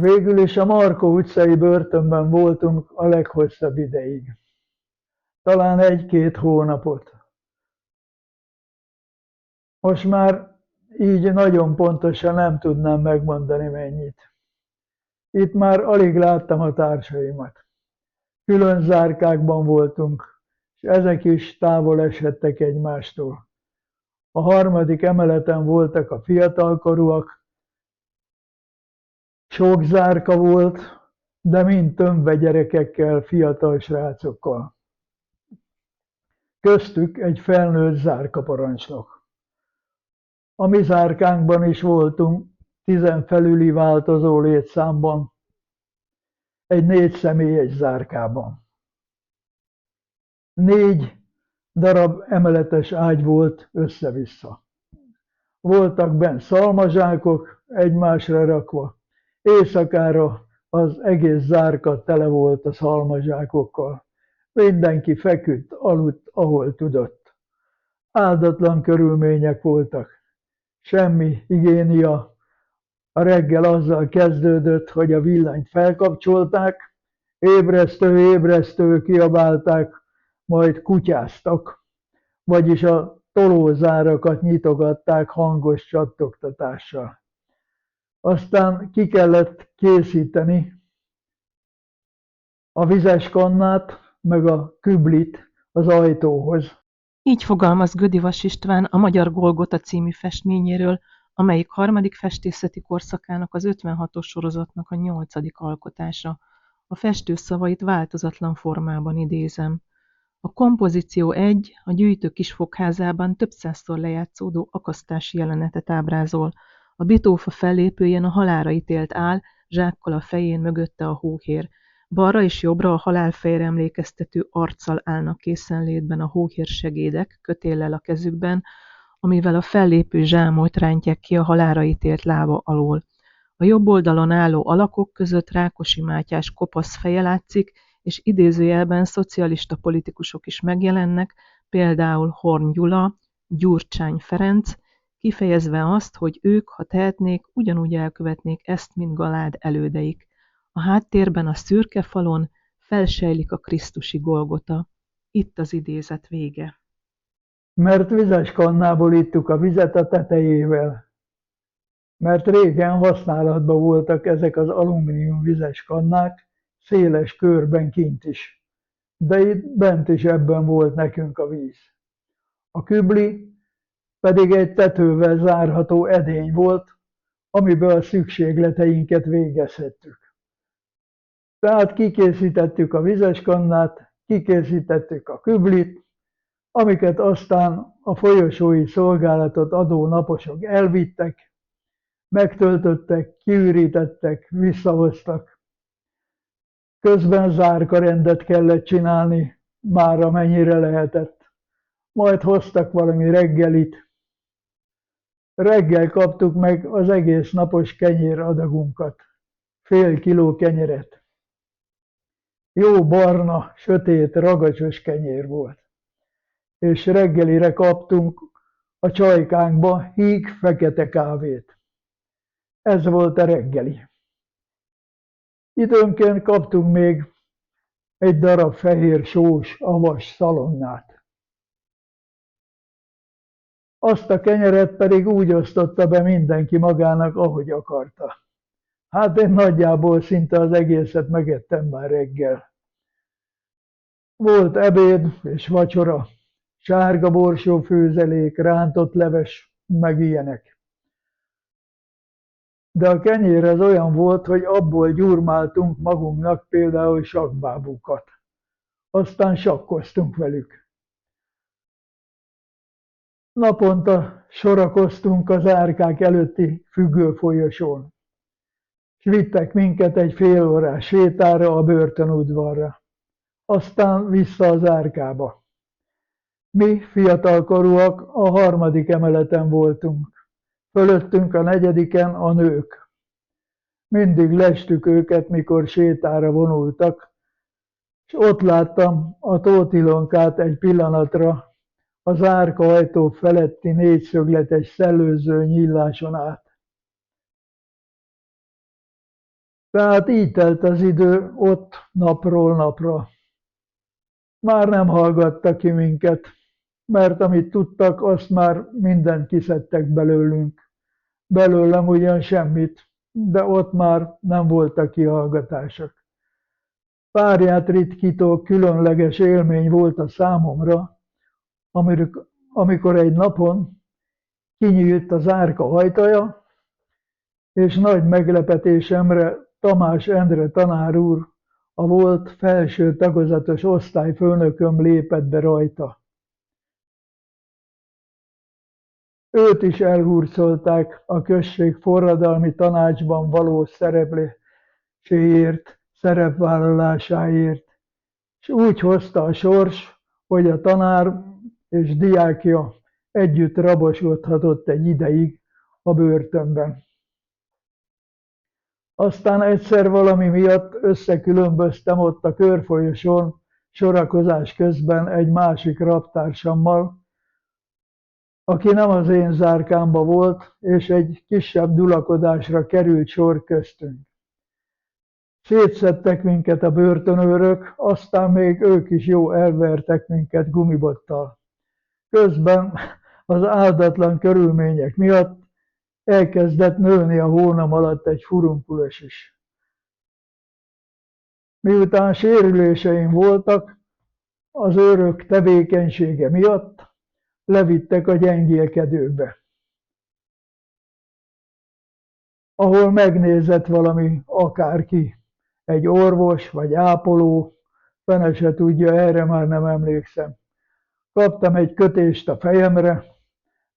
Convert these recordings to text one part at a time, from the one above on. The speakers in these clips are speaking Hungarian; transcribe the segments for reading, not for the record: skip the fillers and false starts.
Végül is a Markó utcai börtönben voltunk a leghosszabb ideig. Talán 1-2 hónapot. Most már így nagyon pontosan nem tudnám megmondani mennyit. Itt már alig láttam a társaimat. Külön zárkákban voltunk, és ezek is távol esedtek egymástól. A 3. emeleten voltak a fiatalkorúak, sok zárka volt, de mind tömve gyerekekkel, fiatal srácokkal. Köztük egy felnőtt zárkaparancsnok. A mi zárkánkban is voltunk 10 felüli változó létszámban, egy 4 személyes zárkában. 4 darab emeletes ágy volt össze-vissza. Voltak benn szalmazsákok egymásra rakva, éjszakára az egész zárka tele volt a szalmazsákokkal. Mindenki feküdt, aludt, ahol tudott. Áldatlan körülmények voltak. Semmi higiénia. A reggel azzal kezdődött, hogy a villanyt felkapcsolták, ébresztő, ébresztő kiabálták, majd kutyáztak, vagyis a tolózárakat nyitogatták hangos csattogtatással. Aztán ki kellett készíteni a vizes kannát, meg a küblit az ajtóhoz. Így fogalmaz Gödi-Vas István a Magyar Golgota című festményéről, amelyik harmadik festészeti korszakának az 56-os sorozatnak a 8. alkotása. A festő szavait változatlan formában idézem. A kompozíció 1 a gyűjtő kisfogházában több százszor lejátszódó akasztási jelenetet ábrázol. A bitófa fellépőjén a halálra ítélt áll, zsákkal a fején, mögötte a hóhér. Balra és jobbra a halálfejre emlékeztető arccal állnak készenlétben a hóhér segédek, kötéllel a kezükben, amivel a fellépő zsámolyt rántják ki a halálra ítélt lába alól. A jobb oldalon álló alakok között Rákosi Mátyás kopasz feje látszik, és idézőjelben szocialista politikusok is megjelennek, például Horn Gyula, Gyurcsány Ferenc, kifejezve azt, hogy ők, ha tehetnék, ugyanúgy elkövetnék ezt, mint Galád elődeik. A háttérben a szürke falon felsejlik a krisztusi Golgota. Itt az idézet vége. Mert vizes kannából ittuk a vizet a tetejével. Mert régen használatban voltak ezek az alumínium vizes kannák, széles körben kint is. De itt bent is ebben volt nekünk a víz. A kübli pedig egy tetővel zárható edény volt, amiből a szükségleteinket végezhettük. Tehát kikészítettük a vizes kannát, kikészítettük a küblit, amiket aztán a folyosói szolgálatot adó naposok elvittek, megtöltöttek, kiürítettek, visszahoztak. Közben zárkarendet kellett csinálni, már amennyire lehetett. Majd hoztak valami reggelit. Reggel kaptuk meg az egész napos kenyéradagunkat, fél kiló kenyeret. Jó barna, sötét, ragacsos kenyér volt. És reggelire kaptunk a csajkánkba híg fekete kávét. Ez volt a reggeli. Időnként kaptunk még egy darab fehér sós, avas szalonnát. Azt a kenyeret pedig úgy osztotta be mindenki magának, ahogy akarta. Hát én nagyjából szinte az egészet megettem már reggel. Volt ebéd és vacsora, sárga borsó főzelék, rántott leves, meg ilyenek. De a kenyér az olyan volt, hogy abból gyurmáltunk magunknak például sakkbábukat. Aztán sakkoztunk velük. Naponta sorakoztunk az árkák előtti függőfolyosón, s vittek minket egy félórás sétára a börtönudvarra, aztán vissza az árkába. Mi fiatalkorúak a 3. emeleten voltunk, fölöttünk a 4. a nők. Mindig lestük őket, mikor sétára vonultak, s ott láttam a Tóth Ilonkát egy pillanatra, az árkaajtó feletti 4-szögletes szellőző nyíláson át. Tehát így telt az idő ott napról napra. Már nem hallgattak ki minket, mert amit tudtak, azt már mindent kiszedtek belőlünk. Belőlem ugyan semmit, de ott már nem voltak kihallgatások. Párját ritkító különleges élmény volt a számomra, amikor egy napon kinyílt az árka ajtaja, és nagy meglepetésemre Tamás Endre tanár úr, a volt felső tagozatos osztályfőnököm lépett be rajta. Őt is elhurcolták a község forradalmi tanácsban való szerepléséért, szerepvállalásáért, és úgy hozta a sors, hogy a tanár és diákja együtt raboskodhatott egy ideig a börtönben. Aztán egyszer valami miatt összekülönböztem ott a körfolyosón sorakozás közben egy másik rabtársammal, aki nem az én zárkámba volt, és egy kisebb dulakodásra került sor köztünk. Szétszedtek minket a börtönőrök, aztán még ők is jó elvertek minket gumibottal. Közben az áldatlan körülmények miatt elkezdett nőni a hónam alatt egy furunkulos is. Miután sérüléseim voltak, az őrök tevékenysége miatt levittek a gyengélkedőbe, ahol megnézett valami akárki, egy orvos vagy ápoló, fene se tudja, erre már nem emlékszem. Kaptam egy kötést a fejemre,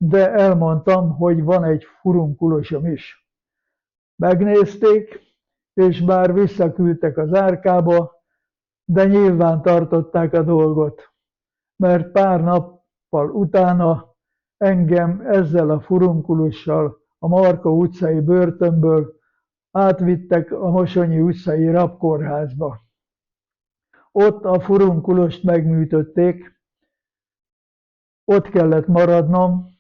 de elmondtam, hogy van egy furunkulosom is. Megnézték, és bár visszaküldtek az árkába, de nyilván tartották a dolgot, mert pár nappal utána engem ezzel a furunkulossal a Marka utcai börtönből átvittek a Mosonyi utcai rabkórházba. Ott a furunkulost megműtötték, ott kellett maradnom,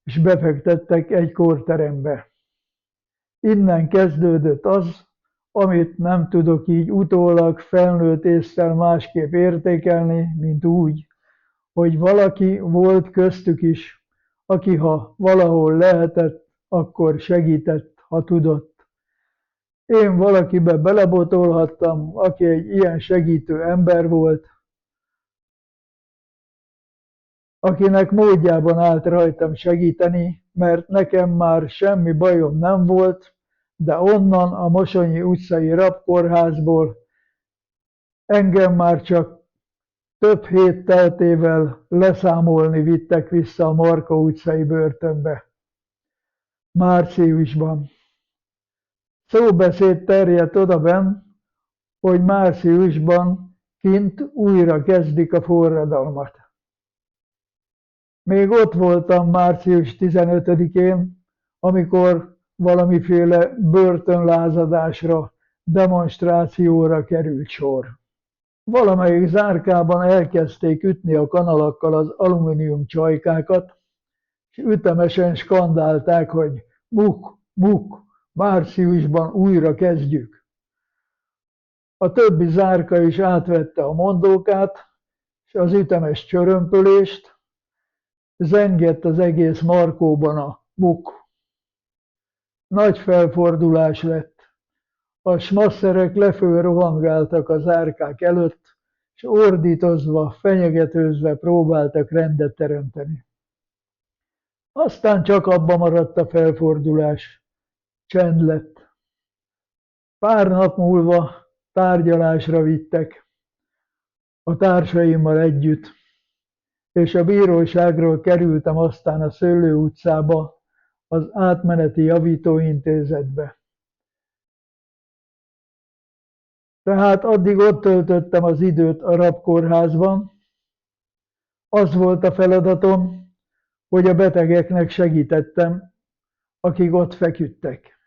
és befektettek egy kórterembe. Innen kezdődött az, amit nem tudok így utólag felnőtt észszel másképp értékelni, mint úgy, hogy valaki volt köztük is, aki ha valahol lehetett, akkor segített, ha tudott. Én valakibe belebotolhattam, aki egy ilyen segítő ember volt, akinek módjában állt rajtam segíteni, mert nekem már semmi bajom nem volt, de onnan a Mosonyi utcai rabkórházból engem már csak több hét teltével leszámolni vittek vissza a Marka utcai börtönbe. Márciusban. Szóbeszéd terjedt odabenn, hogy márciusban kint újra kezdik a forradalmat. Még ott voltam március 15-én, amikor valamiféle börtönlázadásra, demonstrációra került sor. Valamelyik zárkában elkezdték ütni a kanalakkal az alumínium csajkákat, és ütemesen skandálták, hogy muk, muk, márciusban újra kezdjük. A többi zárka is átvette a mondókát, és az ütemes csörömpölést, zengett az egész Markóban a muk. Nagy felfordulás lett. A smasszerek lefő rohangáltak az árkák előtt, és ordítozva, fenyegetőzve próbáltak rendet teremteni. Aztán csak abba maradt a felfordulás. Csend lett. Pár nap múlva tárgyalásra vittek a társaimmal együtt, és a bíróságról kerültem aztán a Szőlő utcába, az átmeneti javítóintézetbe. Tehát addig ott töltöttem az időt a rabkórházban. Az volt a feladatom, hogy a betegeknek segítettem, akik ott feküdtek.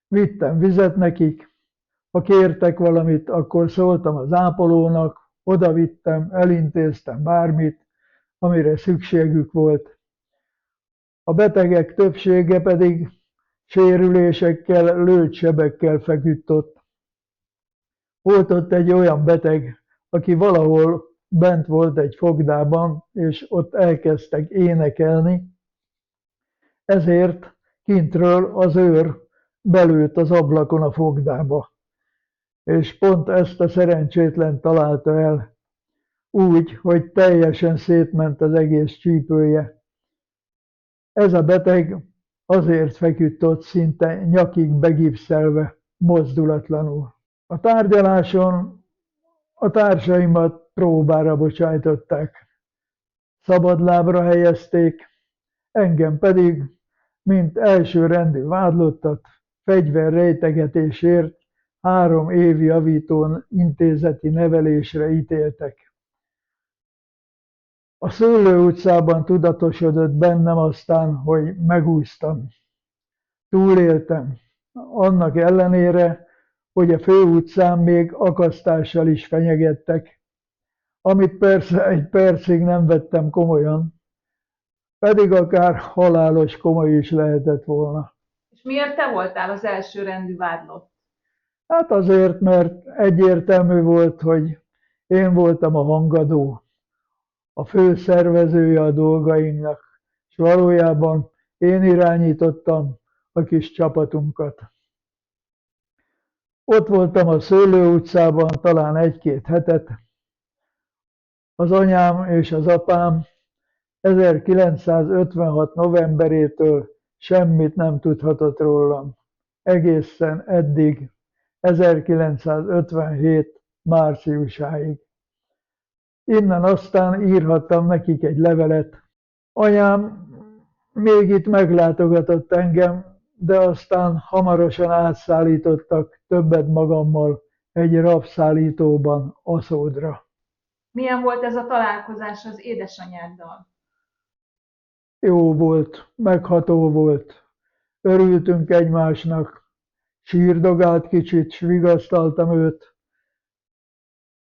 Vittem vizet nekik, ha kértek valamit, akkor szóltam az ápolónak, odavittem, elintéztem bármit, amire szükségük volt. A betegek többsége pedig sérülésekkel, lőtt sebekkel feküdt ott. Volt ott egy olyan beteg, aki valahol bent volt egy fogdában, és ott elkezdtek énekelni, ezért kintről az őr belőtt az ablakon a fogdába, és pont ezt a szerencsétlen találta el, úgy, hogy teljesen szétment az egész csípője. Ez a beteg azért feküdt ott szinte nyakig begipszelve, mozdulatlanul. A tárgyaláson a társaimat próbára bocsájtották, szabadlábra helyezték, engem pedig, mint elsőrendű vádlottat, fegyverrejtegetésért 3 év javító intézeti nevelésre ítéltek. A Szőlő utcában tudatosodott bennem aztán, hogy megúsztam. Túléltem, annak ellenére, hogy a főutcán még akasztással is fenyegettek, amit persze egy percig nem vettem komolyan, pedig akár halálos komoly is lehetett volna. És miért te voltál az elsőrendű vádlott? Hát azért, mert egyértelmű volt, hogy én voltam a hangadó, a fő szervezője a dolgainknak, és valójában én irányítottam a kis csapatunkat. Ott voltam a Szőlő utcában talán 1-2 hetet. Az anyám és az apám 1956. novemberétől semmit nem tudhatott rólam, egészen eddig, 1957. márciusáig. Innen aztán írhattam nekik egy levelet. Anyám még itt meglátogatott engem, de aztán hamarosan átszállítottak többet magammal egy rabszállítóban Aszódra. Milyen volt ez a találkozás az édesanyáddal? Jó volt, megható volt. Örültünk egymásnak. Sírdogált kicsit, s vigasztaltam őt.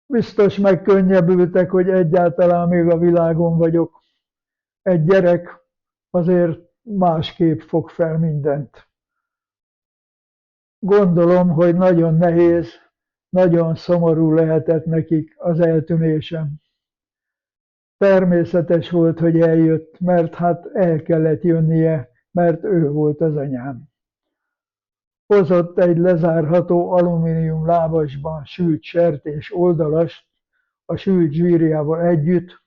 Biztos megkönnyebbültek, hogy egyáltalán még a világon vagyok. Egy gyerek azért másképp fog fel mindent. Gondolom, hogy nagyon nehéz, nagyon szomorú lehetett nekik az eltűnésem. Természetes volt, hogy eljött, mert hát el kellett jönnie, mert ő volt az anyám. Hozott egy lezárható alumínium lábasban sült sertés oldalast a sült zsírjával együtt.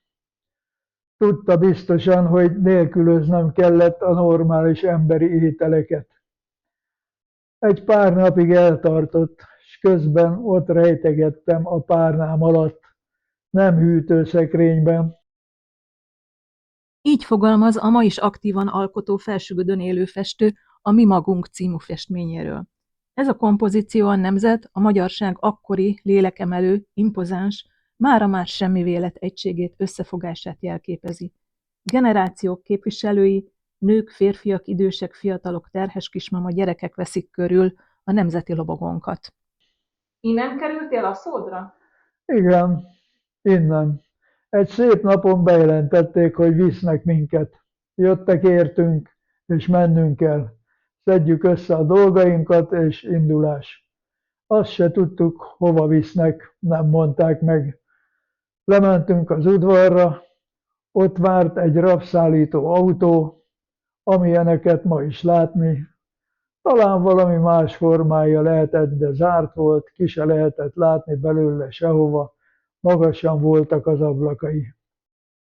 Tudta biztosan, hogy nélkülöznem kellett a normális emberi ételeket. Egy pár napig eltartott, s közben ott rejtegettem a párnám alatt, nem hűtőszekrényben. Így fogalmaz a ma is aktívan alkotó Felsőbödön élő festő a Mi magunk című festményéről. Ez a kompozíció a nemzet, a magyarság akkori, lélekemelő, impozáns, mára már semmi vélet egységét, összefogását jelképezi. Generációk képviselői, nők, férfiak, idősek, fiatalok, terhes kismama, gyerekek veszik körül a nemzeti lobogonkat. Innen kerültél Aszódra? Igen, innen. Egy szép napon bejelentették, hogy visznek minket. Jöttek értünk, és mennünk kell. Szedjük össze a dolgainkat, és indulás. Azt se tudtuk, hova visznek, nem mondták meg. Lementünk az udvarra, ott várt egy rabszállító autó, amilyeneket ma is látni. Talán valami más formája lehetett, de zárt volt, ki se lehetett látni belőle sehova, magasan voltak az ablakai.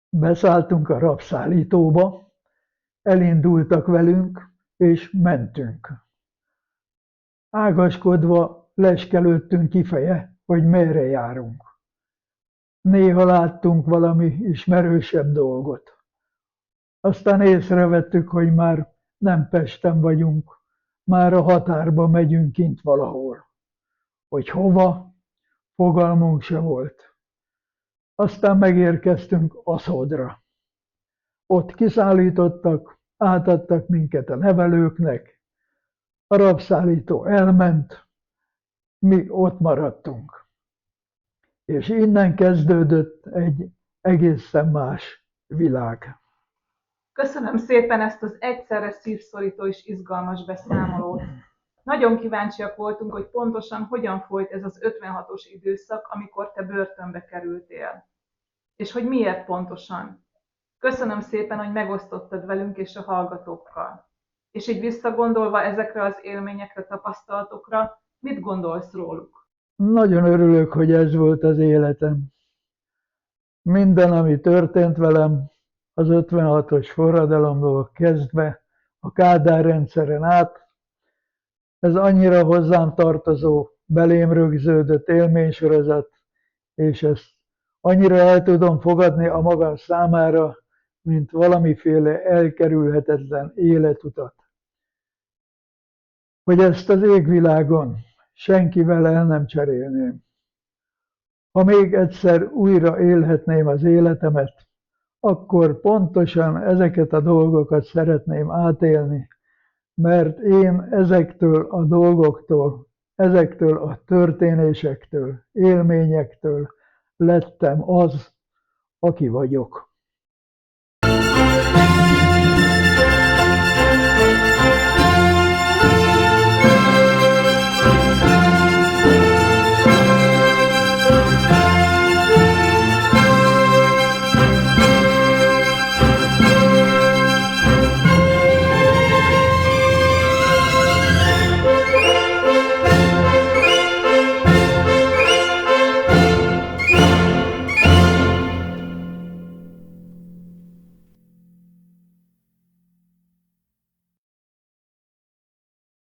Beszálltunk a rabszállítóba, elindultak velünk, és mentünk. Ágaskodva leskelődtünk kifeje, hogy merre járunk. Néha láttunk valami ismerősebb dolgot. Aztán észrevettük, hogy már nem Pesten vagyunk, már a határba megyünk kint valahol. Hogy hova, fogalmunk se volt. Aztán megérkeztünk Aszódra. Ott kiszállítottak, átadtak minket a nevelőknek, a rabszállító elment, mi ott maradtunk. És innen kezdődött egy egészen más világ. Köszönöm szépen ezt az egyszerre szívszorító és izgalmas beszámolót. Nagyon kíváncsiak voltunk, hogy pontosan hogyan folyt ez az 56-os időszak, amikor te börtönbe kerültél. És hogy miért pontosan. Köszönöm szépen, hogy megosztottad velünk és a hallgatókkal. És így visszagondolva ezekre az élményekre, tapasztalatokra, mit gondolsz róluk? Nagyon örülök, hogy ez volt az életem. Minden, ami történt velem, az 56-os forradalomból kezdve a Kádár rendszeren át, ez annyira hozzám tartozó, belém rögződött élménysorozat, és ezt annyira el tudom fogadni a magam számára, mint valamiféle elkerülhetetlen életutat. Hogy ezt az égvilágon senkivel el nem cserélném. Ha még egyszer újra élhetném az életemet, akkor pontosan ezeket a dolgokat szeretném átélni, mert én ezektől a dolgoktól, ezektől a történésektől, élményektől lettem az, aki vagyok.